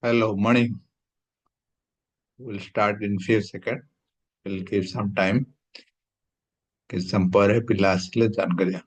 Hello, morning. We'll start in few seconds. We'll give some time. कि संपर है पिला असले जानकारी.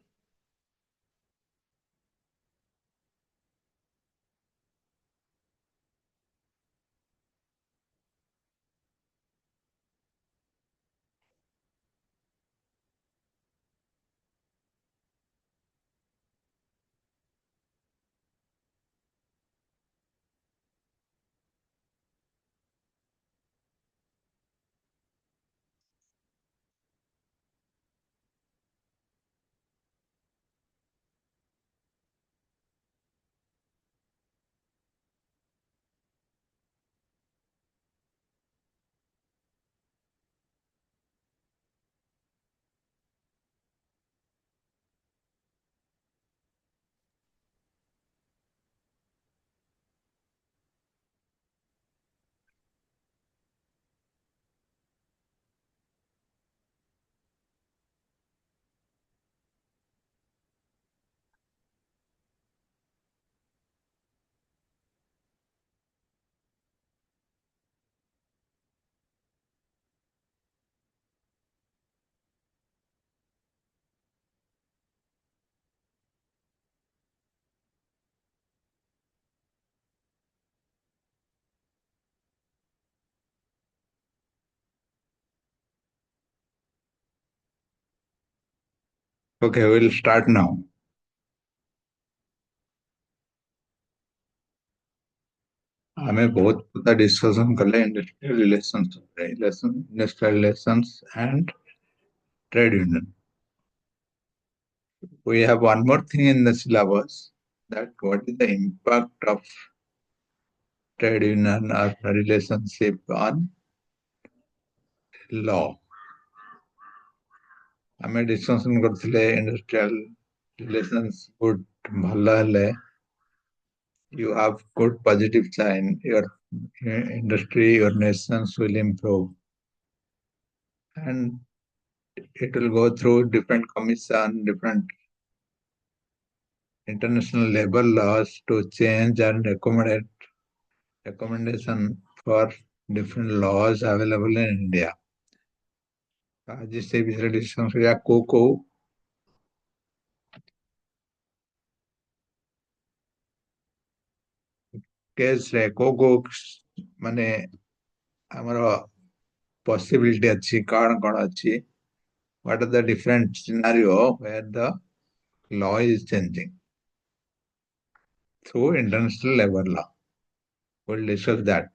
Okay, we'll start now. हमें बहुत पता डिस्कशन कर ले industrial relations industrial relations and trade union. We have one more thing in the syllabus, that what is the impact of trade union or relationship on law. हमें discussion करथिले industrial relations good भल हेले you have good positive sign, your industry, your nations will improve. And it will go through different commission, different international labor laws to change and accommodate recommendation for different laws available in India. आज इससे विषय discussion करिया को case रे को माने हमरो possibility अच्छी कौन अच्छी. What are the different scenario where the law is changing through international labor law? We'll discuss that.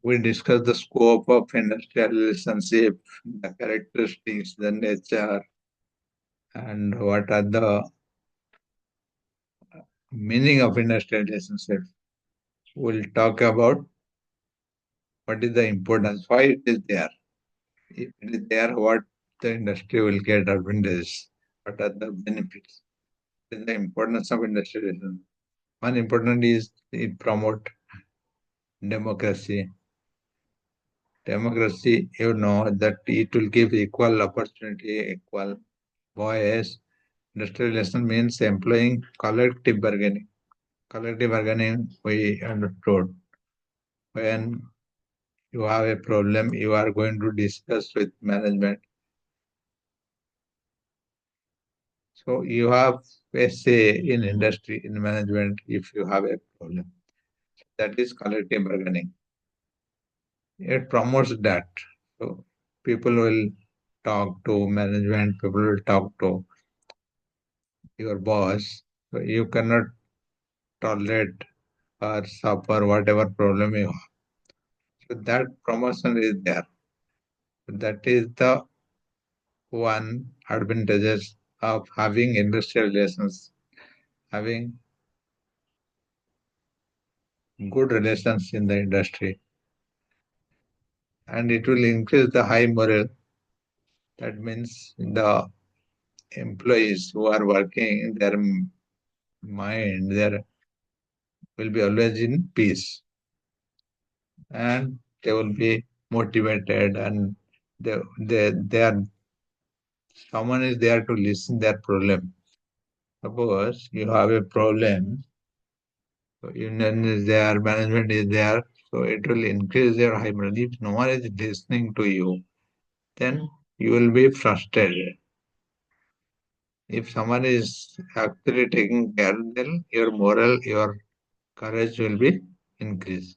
We discuss the scope of industrial relationship, the characteristics, the nature, and what are the meaning of industrial relationship. We'll talk about what is the importance, why it is there. If it is there, what the industry will get advantage, what are the benefits. What is the importance of industrial relations. One important is it promote democracy. Democracy, you know that it will give equal opportunity, equal voice. Industrial relation means employing collective bargaining. Collective bargaining, we understood. When you have a problem, you are going to discuss with management. So you have a say in industry, in management, if you have a problem. That is collective bargaining. It promotes that. So people will talk to management, people will talk to your boss. So you cannot tolerate or suffer whatever problem you have. So that promotion is there. That is the one advantages of having industrial relations, having good relations in the industry, and it will increase the high morale. That means the employees who are working, their mind, their will be always in peace, and they will be motivated, and they are someone is there to listen their problem. Suppose you have a problem, so union is there, management is there, so it will increase your high morale. If no one is listening to you, then you will be frustrated. If someone is actually taking care, then your moral, your courage will be increased.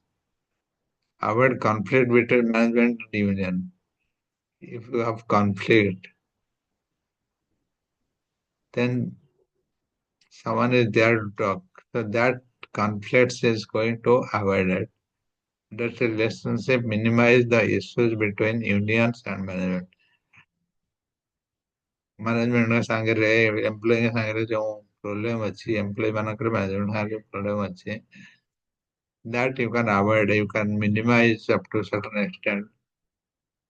Avoid conflict between management and union. If you have conflict, then someone is there to talk. So that conflict is going to avoid it. That relationship minimize the issues between unions and management. Management ସାଙ୍ଗରେ employee ସାଙ୍ଗରେ ଯେଉଁ problem ଅଛି, employee ମାନଙ୍କର management ସାଙ୍ଗରେ problem ଅଛି, that you can avoid, you can minimize up to a certain extent.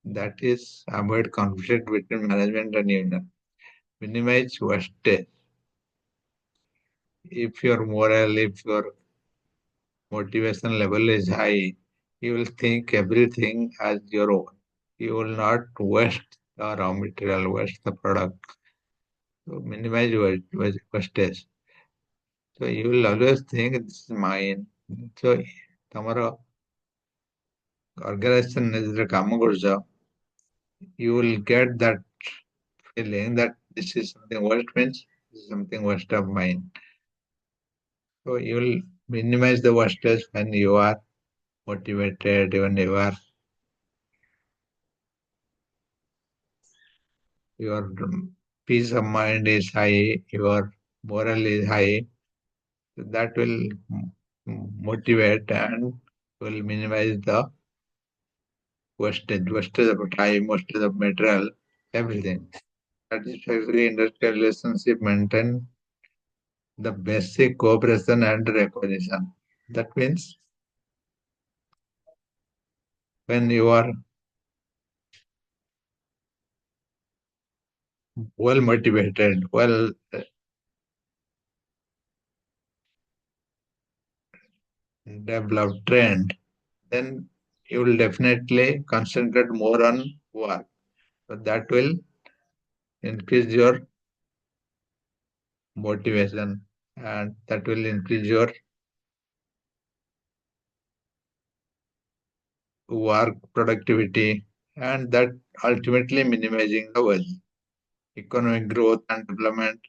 That is avoid conflict between management and union. Minimize wastage. If your morale, if your motivation level is high, you will think everything as your own. You will not waste the raw material, waste the product. So minimize wastage. So you will always think this is mine. So tomorrow organization is the କାମ କରୁଛ, you will get that feeling that this is something worst means this is something worst of mine. So you will minimize the wastage when you are motivated, when your peace of mind is high, your moral is high. That will motivate and will minimize the wastage of time, wastage of material, everything. Satisfactory industrial relationship maintain the basic cooperation and recognition. That means when you are well motivated, well developed, trained, then you will definitely concentrate more on work. So that will increase your motivation and that will increase your work productivity and that ultimately minimizing the waste. Economic growth and development.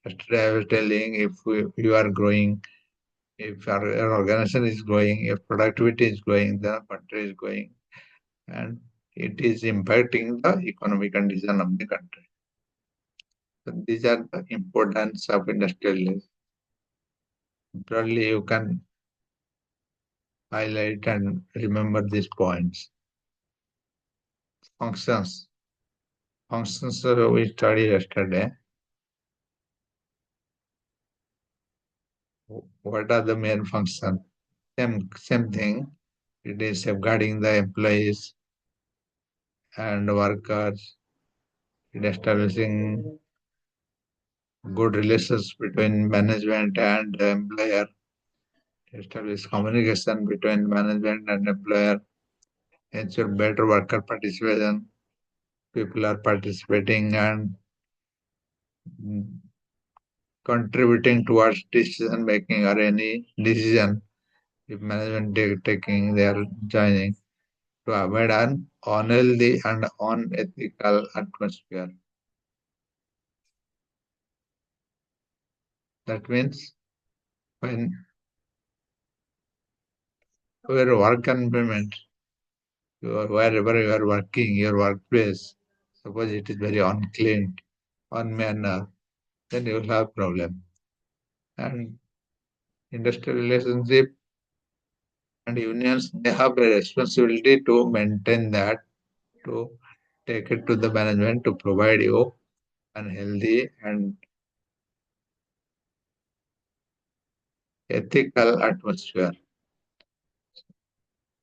Yesterday I was telling if you are growing, if your organization is growing, if productivity is growing, the country is growing, and it is impacting the economic condition of the country. So these are the importance of industrial. Broadly, you can highlight and remember these points. Functions. Functions we studied yesterday. What are the main functions? Same thing. It is safeguarding the employees and workers, it establishing good relations between management and the employer, establish communication between management and employer, ensure better worker participation. People are participating and contributing towards decision making or any decision. If management taking, they are joining to avoid an unhealthy and unethical atmosphere. That means when your work environment, wherever you are working, your workplace, suppose it is very unclean, unmanner, then you will have problem. And industrial relationship and unions, they have a responsibility to maintain that, to take it to the management to provide you an healthy and ethical atmosphere.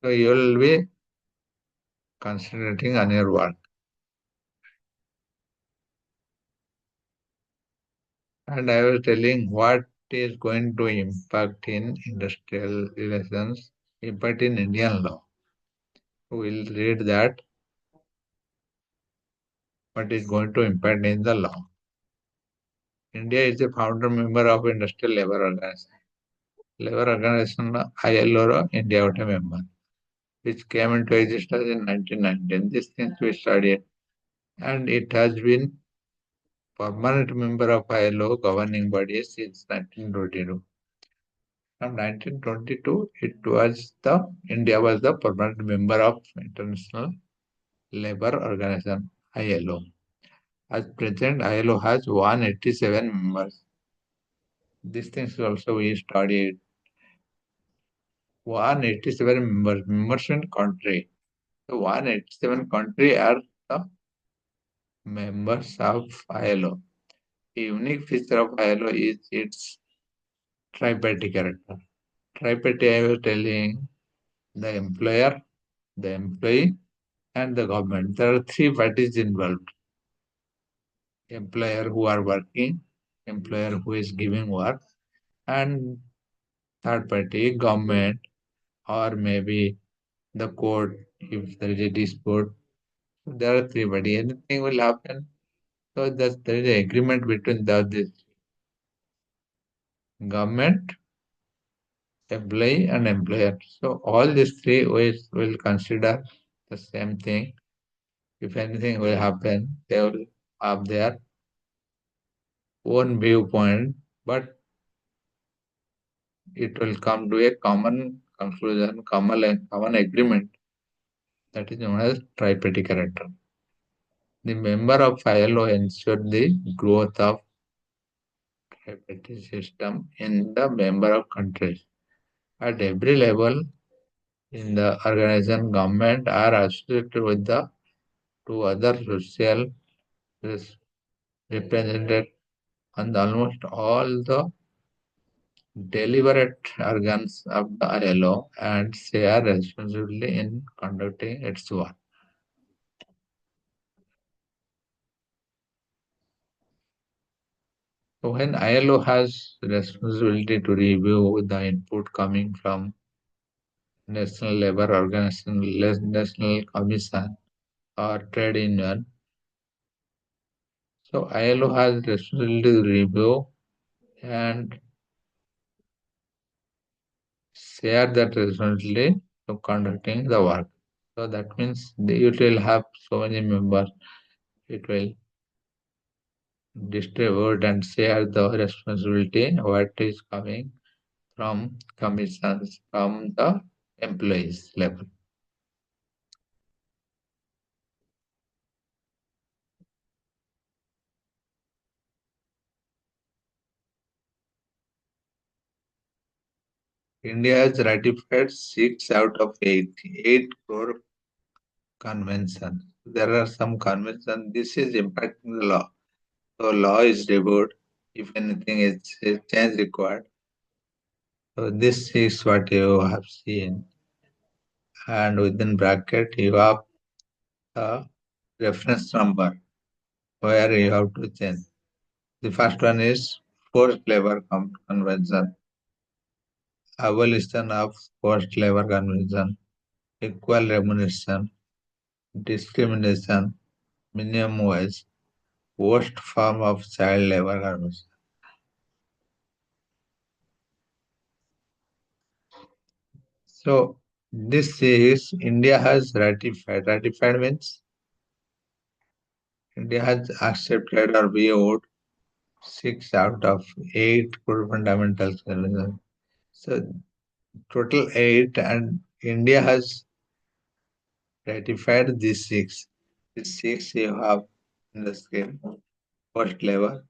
So you will be concentrating on your work. And I was telling what is going to impact in industrial relations, impact in Indian law. We'll read that what is going to impact in the law. India is a founder member of Industrial Labour Organization. Labour Organization ILO India was a member, which came into existence in 1919. These things we studied, and it has been permanent member of ILO governing body since 1922. From 1922, India was the permanent member of International Labour Organization ILO. At present, ILO has 187 members. These things also we studied. 187 members in country. So 187 country are the members of ILO. A unique feature of ILO is its tripartite character. Tripartite, I was telling, the employer, the employee, and the government. There are three parties involved. Employer who are working, employer who is giving work, and third party, government, or maybe the court if there is a dispute. So there are three parties. Anything will happen. So there is an agreement between this government, employee, and employer. So all these three ways will consider the same thing. If anything will happen, they will have their own viewpoint, but it will come to a common conclusion, common agreement that is known as tripartite character. The member of ILO ensure the growth of tripartite system in the member of countries. At every level in the organization, government are associated with the two other social represented on almost all the deliberate organs of the ILO and share responsibility in conducting its work. So when ILO has responsibility to review the input coming from National Labour Organization, National Commission, or trade union, so ILO has responsibility to review and share that responsibility to conducting the work. So that means it will have so many members. It will distribute and share the responsibility what is coming from commissions from the employees level. India has ratified 6 out of 8 core conventions. There are some conventions. This is impacting the law. So law is reviewed if anything is change required. So this is what you have seen. And within bracket you have a reference number where you have to change. The first one is Forced Labor Convention, abolition of forced labor convention, equal remuneration, discrimination, minimum wage, worst form of child labor convention. So this is India has ratified. Ratified means India has accepted or viewed 6 out of 8 core fundamental conventions. So total 8, and India has ratified these 6. These 6 you have in the scale. Forced labor,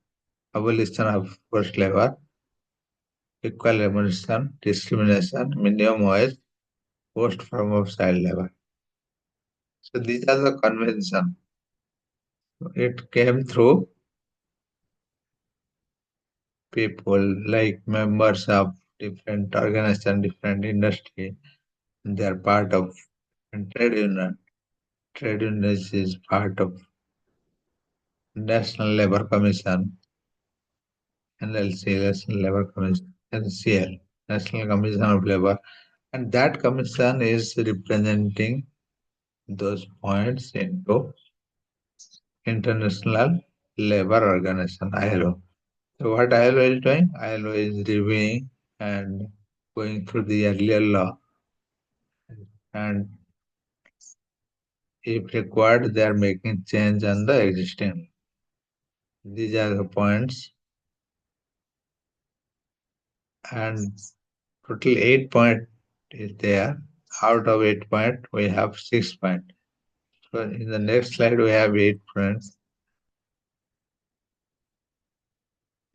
abolition of forced labor, equal remuneration, discrimination, minimum wage, worst form of child labor. So these are the convention. It came through people like members of different organization, different industry. They are part of trade union. Trade unions is part of National Labour Commission, NLC, National Labour Commission, NCL, National Commission of Labour, and that commission is representing those points into International Labour Organization, ILO. So what ILO is doing? ILO is reviewing and going through the earlier law, and if required, they are making change on the existing. These are the points, and total 8 point is there. Out of 8 point, we have 6 point. So in the next slide, we have 8 points.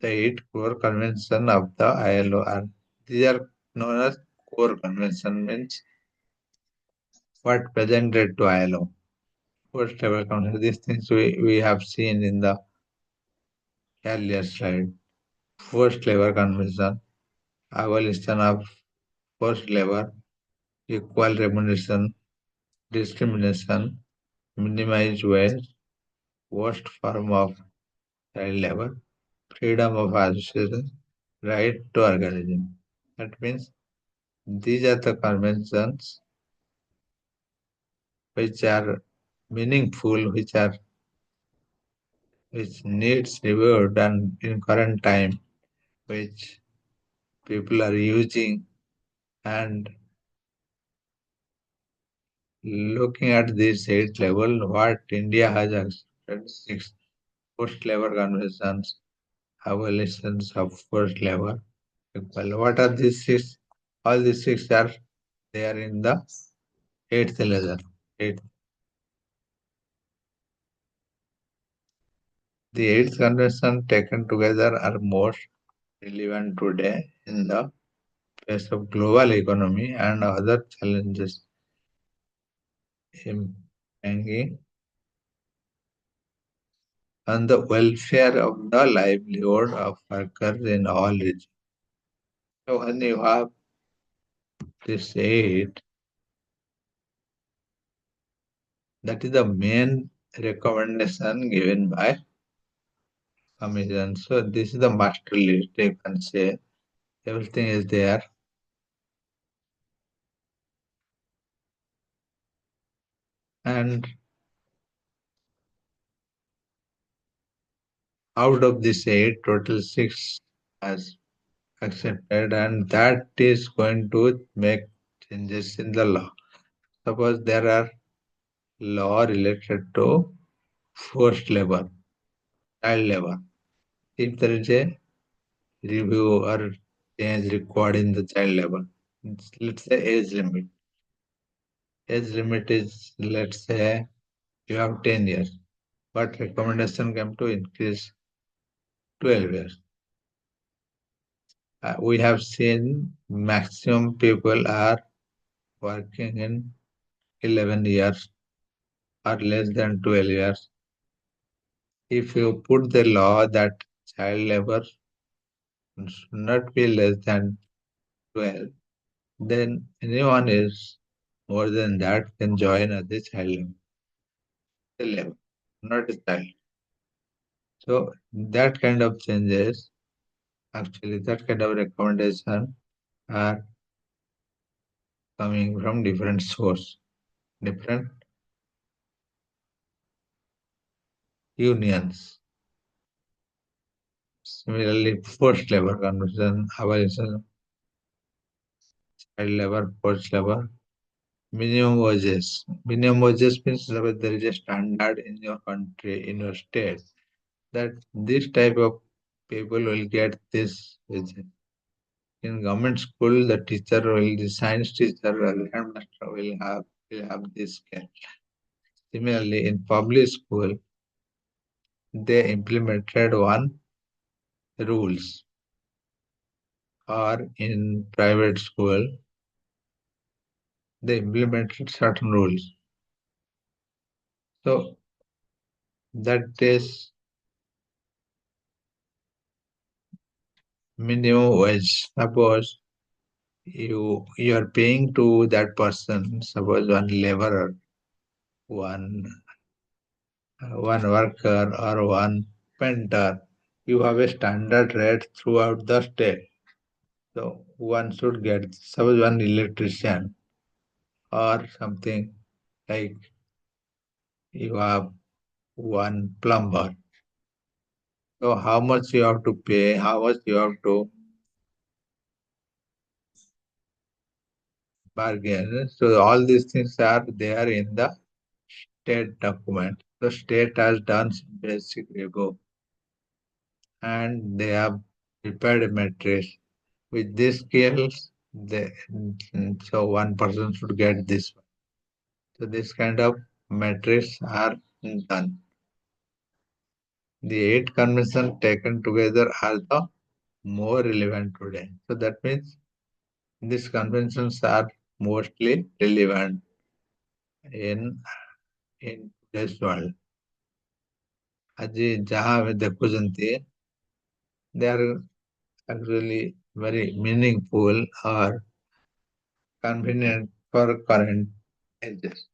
The 8 core convention of the ILO are, these are known as core convention, means what presented to ILO. First ever convention. These things we have seen in the earlier slide. First labor convention, abolition of forced labor, equal remuneration, discrimination, minimize wage, worst form of child labor, freedom of association, right to organism. That means these are the conventions which are meaningful, which needs reviewed and in current time, which people are using, and looking at this 8 level, what India has accepted 6 post-labor conventions, abolitions of forced labor. Well, what are these 6? All these 6 are there in the 8th level. The 8th convention taken together are most relevant today in the face of global economy and other challenges hanging on the welfare of the livelihood of workers in all regions. So when you have this 8, that is the main recommendation given by commission. So this is the master list, you can say. Everything is there. And out of this 8, total 6 has accepted, and that is going to make changes in the law. Suppose there are law related to forced labor, child labor. If there is a review or change required in the child labor, let's say age limit. Age limit is, let's say, you have 10 years, but recommendation came to increase 12 years. We have seen maximum people are working in 11 years or less than 12 years. If you put the law that child labor should not be less than 12, then anyone is more than that can join as a child labor, not a child. So that kind of changes, actually that kind of recommendation are coming from different source, different unions. Similarly, forced labor conversion, abolition, child labor, forced labor, minimum wages. Minimum wages means that there is a standard in your country, in your state, that this type of people will get this wages. In government school, the teacher will, the science teacher or grandmaster will have this scale. Similarly, in public school, they implemented one rules, or in private school, they implemented certain rules. So that is minimum wage. Suppose you are paying to that person, suppose one laborer, one one worker or one painter, you have a standard rate throughout the state. So one should get, suppose one electrician or something like you have one plumber. So how much you have to pay, how much you have to bargain. So all these things are there in the state document. The state has done some basic review and they have prepared a matrix. With these skills, so one person should get this. So this kind of metrics are done. The eight conventions taken together are the more relevant today. So that means these conventions are mostly relevant in today's world. ଆଜି ଯାହା ଆମେ ଦେଖୁଛନ୍ତି, they are actually very meaningful or convenient for current ages.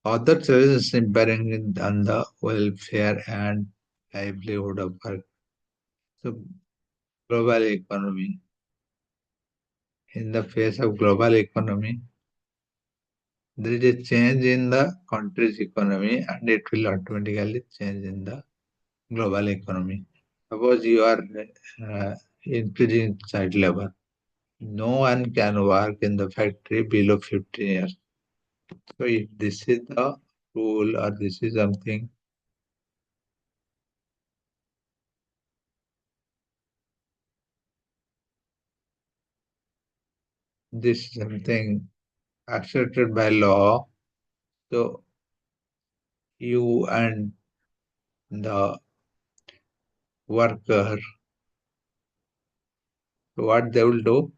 Other challenges impairing on the welfare and livelihood of our so global economy. In the face of global economy, there is a change in the country's economy and it will automatically change in the global economy. Suppose you are increasing child labor. No one can work in the factory below 15 years. So if this is the rule or this is something, this is something accepted by law, so you and the worker, what they will do,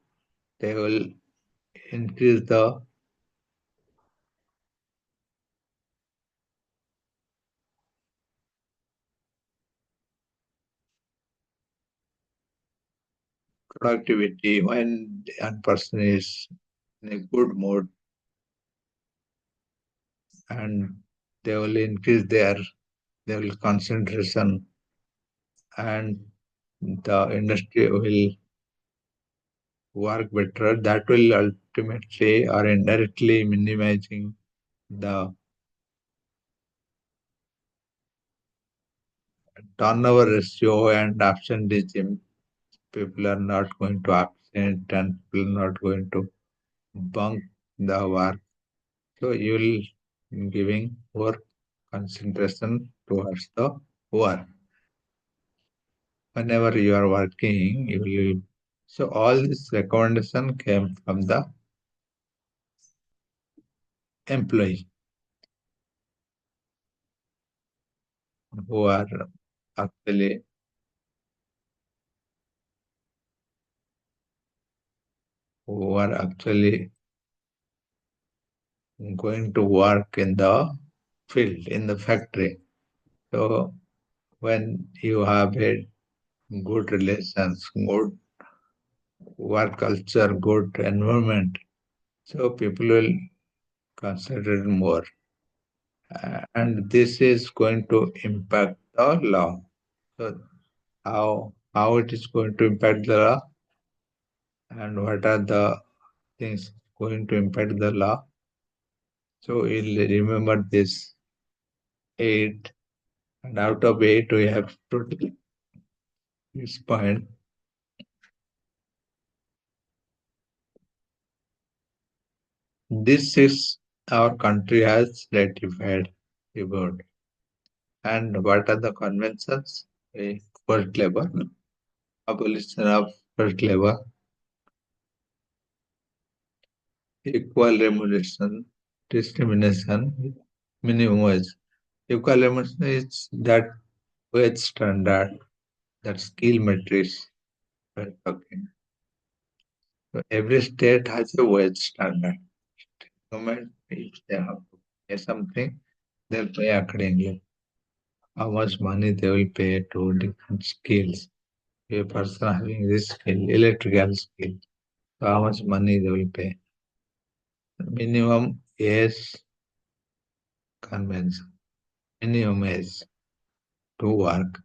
they will increase the productivity when one person is in a good mood and they will increase their concentration and the industry will work better. That will ultimately or indirectly minimizing the turnover ratio and absenteeism. People are not going to absent and people are not going to bunk the work. So you will giving more concentration towards the work. Whenever you are working, you will. So all this recommendation came from the employee who are actually who are actually going to work in the field, in the factory. So when you have a good relations, good work culture, good environment, so people will consider it more. And this is going to impact the law. So how it is going to impact the law and what are the things going to impact the law. So you'll remember this eight, and out of eight we have totally this point. This is our country has ratified about. And what are the conventions? Forced labor, abolition of forced labor, equal remuneration, discrimination, minimum wage. Equal remuneration is that wage standard, that skill matrix we're talking. So every state has a wage standard. Government if they have to. pay something, they'll pay accordingly. How much money they will pay to different skills. A person having this skill, electrical skill, so how much money they will pay. Minimum age convention, minimum age to work.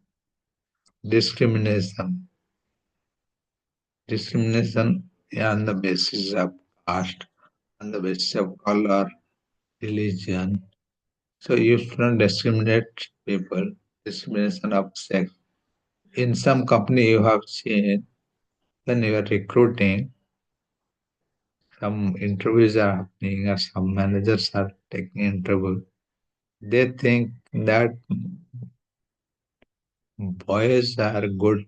Discrimination, discrimination on the basis of caste, on the basis of color, religion. So you shouldn't discriminate people, discrimination of sex. In some company you have seen when you are recruiting, some interviews are happening or some managers are taking interview. They think that boys are good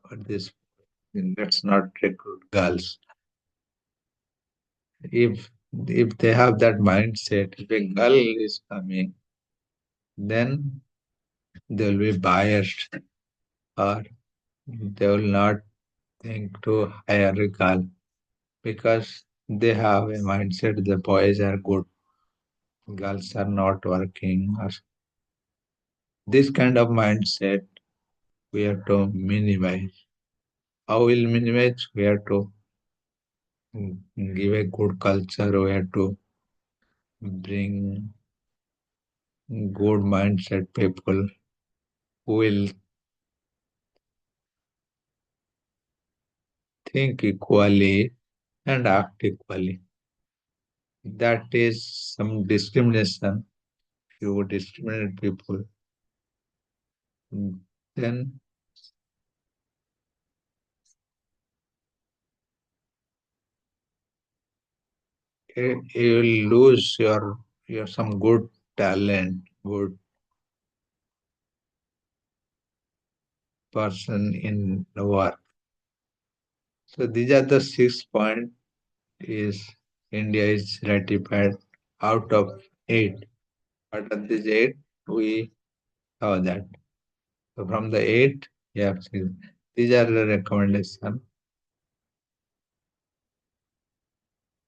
for this. Let's not recruit girls. If if they have that mindset, if a girl is coming, then they will be biased or they will not think to hire a girl because they have a mindset the boys are good, girls are not working. Or this kind of mindset we have to minimize. How will minimize? We have to give a good culture. We have to bring good mindset people who will think equally and act equally. That is some discrimination. If you discriminate people, then you will lose your some good talent, good person in the work. So these are the 6 points is India is ratified out of 8. Out of these 8, we saw that. So from the 8, yeah, these are the recommendations.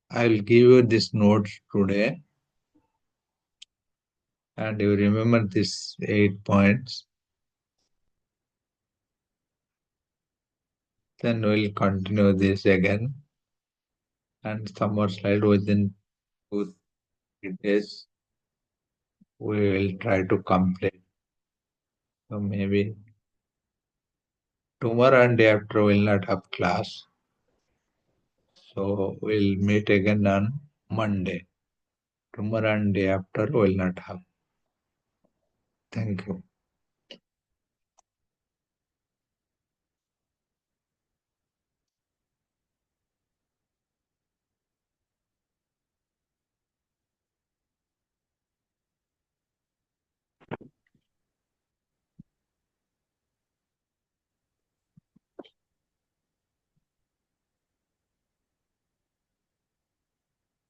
I will give you these notes today, and you remember these 8 points. Then we'll continue this again, and some more slide within 2 3 days. We will try to complete. So maybe tomorrow and day after we'll not have class. So we'll meet again on Monday. Tomorrow and day after we'll not have. Thank you.